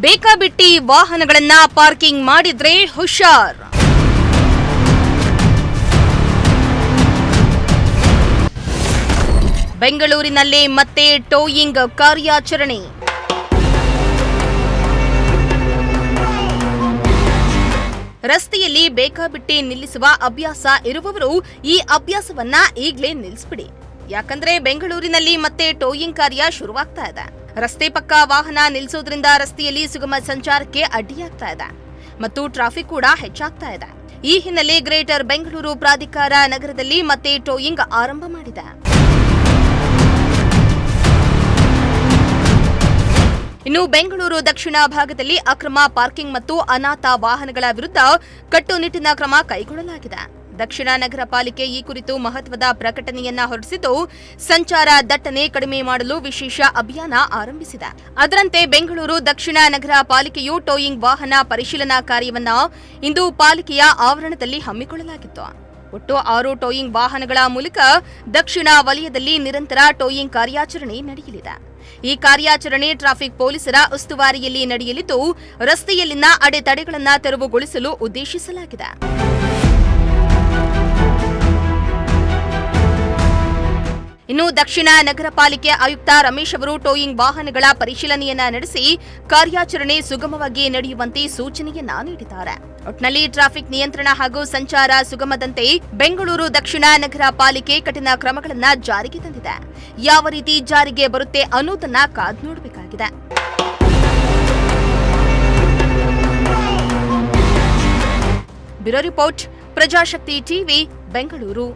ಬೇಕಾಬಿಟ್ಟಿ ವಾಹನಗಳನ್ನ ಪಾರ್ಕಿಂಗ್ ಮಾಡಿದ್ರೆ ಹುಷಾರ್. ಬೆಂಗಳೂರಿನಲ್ಲಿ ಮತ್ತೆ ಟೋಯಿಂಗ್ ಕಾರ್ಯಾಚರಣೆ. ರಸ್ತೆಯಲ್ಲಿ ಬೇಕಾಬಿಟ್ಟಿ ನಿಲ್ಲಿಸುವ ಅಭ್ಯಾಸ ಇರುವವರು ಈ ಅಭ್ಯಾಸವನ್ನ ಈಗಲೇ ನಿಲ್ಲಿಸ್ಬಿಡಿ. ಯಾಕಂದ್ರೆ ಬೆಂಗಳೂರಿನಲ್ಲಿ ಮತ್ತೆ ಟೋಯಿಂಗ್ ಕಾರ್ಯ ಶುರುವಾಗ್ತಾ ಇದೆ. ರಸ್ತೆ ಪಕ್ಕ ವಾಹನ ನಿಲ್ಲಿಸೋದ್ರಿಂದ ರಸ್ತೆಯಲ್ಲಿ ಸುಗಮ ಸಂಚಾರಕ್ಕೆ ಅಡ್ಡಿಯಾಗ್ತಾ ಇದೆ ಮತ್ತು ಟ್ರಾಫಿಕ್ ಕೂಡ ಹೆಚ್ಚಾಗ್ತಾ ಇದೆ. ಈ ಹಿನ್ನೆಲೆ ಗ್ರೇಟರ್ ಬೆಂಗಳೂರು ಪ್ರಾಧಿಕಾರ ನಗರದಲ್ಲಿ ಮತ್ತೆ ಟೋಯಿಂಗ್ ಆರಂಭ ಮಾಡಿದೆ. ಇನ್ನು ಬೆಂಗಳೂರು ದಕ್ಷಿಣ ಭಾಗದಲ್ಲಿ ಅಕ್ರಮ ಪಾರ್ಕಿಂಗ್ ಮತ್ತು ಅನಾಥ ವಾಹನಗಳ ವಿರುದ್ಧ ಕಟ್ಟುನಿಟ್ಟಿನ ಕ್ರಮ ಕೈಗೊಳ್ಳಲಾಗಿದೆ. ದಕ್ಷಿಣ ನಗರ ಪಾಲಿಕೆ ಈ ಕುರಿತು ಮಹತ್ವದ ಪ್ರಕಟಣೆಯನ್ನ ಹೊರಡಿಸಿದ್ದು, ಸಂಚಾರ ದಟ್ಟಣೆ ಕಡಿಮೆ ಮಾಡಲು ವಿಶೇಷ ಅಭಿಯಾನ ಆರಂಭಿಸಿದೆ. ಅದರಂತೆ ಬೆಂಗಳೂರು ದಕ್ಷಿಣ ನಗರ ಪಾಲಿಕೆಯು ಟೋಯಿಂಗ್ ವಾಹನ ಪರಿಶೀಲನಾ ಕಾರ್ಯವನ್ನ ಇಂದು ಪಾಲಿಕೆಯ ಆವರಣದಲ್ಲಿ ಹಮ್ಮಿಕೊಳ್ಳಲಾಗಿತ್ತು. ಒಟ್ಟು 6 ಟೋಯಿಂಗ್ ವಾಹನಗಳ ಮೂಲಕ ದಕ್ಷಿಣ ವಲಯದಲ್ಲಿ ನಿರಂತರ ಟೋಯಿಂಗ್ ಕಾರ್ಯಾಚರಣೆ ನಡೆಯಲಿದೆ. ಈ ಕಾರ್ಯಾಚರಣೆ ಟ್ರಾಫಿಕ್ ಪೊಲೀಸರ ಉಸ್ತುವಾರಿಯಲ್ಲಿ ನಡೆಯಲಿದ್ದು, ರಸ್ತೆಯಲ್ಲಿನ ಅಡೆತಡೆಗಳನ್ನು ತೆರವುಗೊಳಿಸಲು ಉದ್ದೇಶಿಸಲಾಗಿದೆ. ಇನ್ನು ದಕ್ಷಿಣ ನಗರ ಪಾಲಿಕೆ ಆಯುಕ್ತ ರಮೇಶ್ ಅವರು ಟೋಯಿಂಗ್ ವಾಹನಗಳ ಪರಿಶೀಲನೆಯನ್ನ ನಡೆಸಿ ಕಾರ್ಯಾಚರಣೆ ಸುಗಮವಾಗಿ ನಡೆಯುವಂತೆ ಸೂಚನೆಯನ್ನ ನೀಡಿದ್ದಾರೆ. ಒಟ್ನಲ್ಲಿ ಟ್ರಾಫಿಕ್ ನಿಯಂತ್ರಣ ಹಾಗೂ ಸಂಚಾರ ಸುಗಮದಂತೆ ಬೆಂಗಳೂರು ದಕ್ಷಿಣ ನಗರ ಪಾಲಿಕೆ ಕಠಿಣ ಕ್ರಮಗಳನ್ನ ಜಾರಿಗೆ ತಂದಿದೆ. ಯಾವ ರೀತಿ ಜಾರಿಗೆ ಬರುತ್ತೆ ಅನ್ನೋದನ್ನ ಕಾದು ನೋಡಬೇಕಾಗಿದೆ. Bureau report, Prajashakti TV, Bengaluru.